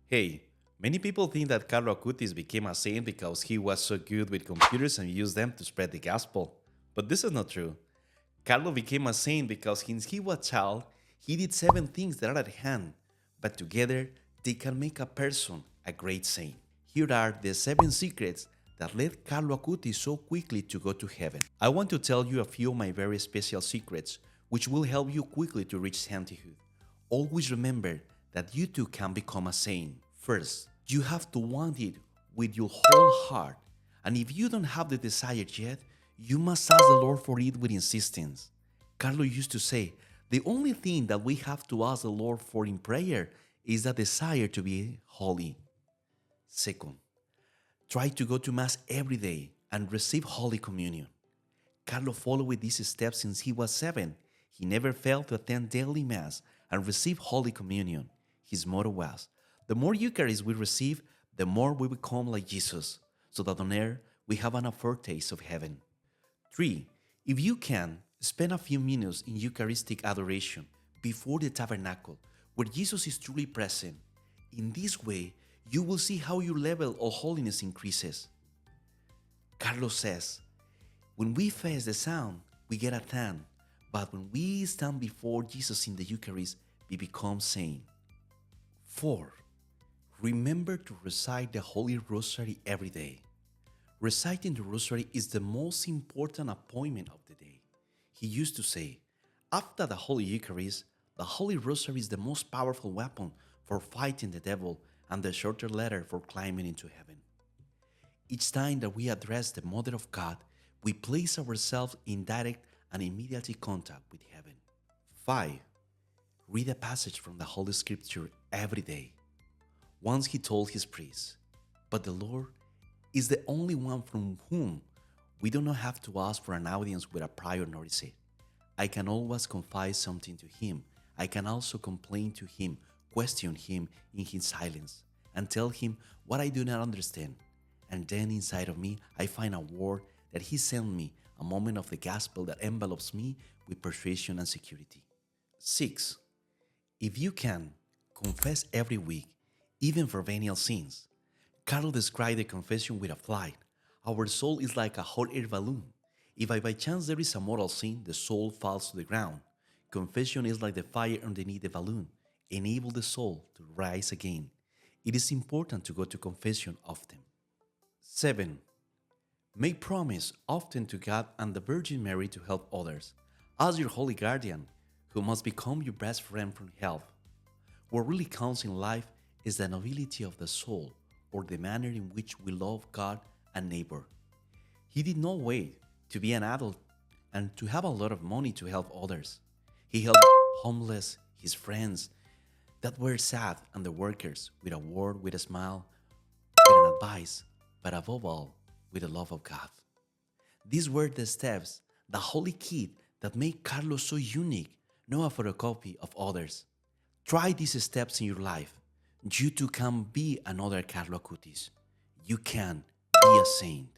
Hey, many people think that Carlo Acutis became a saint because he was so good with computers and used them to spread the gospel. But this is not true. Carlo became a saint because since he was a child, he did seven things that are at hand, but together they can make a person a great saint. Here are the seven secrets that led Carlo Acutis so quickly to go to heaven. I want to tell you a few of my very special secrets, which will help you quickly to reach sainthood. Always remember that you too can become a saint. First, you have to want it with your whole heart. And if you don't have the desire yet, you must ask the Lord for it with insistence. Carlo used to say, the only thing that we have to ask the Lord for in prayer is the desire to be holy. Second, try to go to Mass every day and receive Holy Communion. Carlo followed these steps since he was 7. He never failed to attend daily Mass and receive Holy Communion. His motto was, the more Eucharist we receive, the more we become like Jesus, so that on earth we have an foretaste of heaven. 3. If you can, spend a few minutes in Eucharistic adoration before the tabernacle, where Jesus is truly present. In this way, you will see how your level of holiness increases. Carlos says, when we face the sound, we get a tan, but when we stand before Jesus in the Eucharist, we become saint. 4. Remember to recite the Holy Rosary every day. Reciting the Rosary is the most important appointment of the day. He used to say, after the Holy Eucharist, the Holy Rosary is the most powerful weapon for fighting the devil and the shorter ladder for climbing into heaven. Each time that we address the Mother of God, we place ourselves in direct and immediate contact with heaven. 5. Read a passage from the Holy Scripture every day. Once he told his priest, but the Lord is the only one from whom we do not have to ask for an audience with a prior notice. I can always confide something to him. I can also complain to him, question him in his silence, and tell him what I do not understand. And then inside of me, I find a word that he sent me, a moment of the gospel that envelops me with persuasion and security. 6. If you can, confess every week, even for venial sins. Carlo described the confession with a flight. Our soul is like a hot air balloon. If by chance there is a mortal sin, the soul falls to the ground. Confession is like the fire underneath the balloon, enable the soul to rise again. It is important to go to confession often. 7. Make promise often to God and the Virgin Mary to help others. Ask your holy guardian, who must become your best friend from help. What really counts in life is the nobility of the soul, or the manner in which we love God and neighbor. He did not wait to be an adult and to have a lot of money to help others. He helped homeless, his friends that were sad, and the workers with a word, with a smile, with an advice, but above all, with the love of God. These were the steps, the holy key that made Carlos so unique, not a photocopy of others. Try these steps in your life. You too can be another Carlo Acutis. You can be a saint.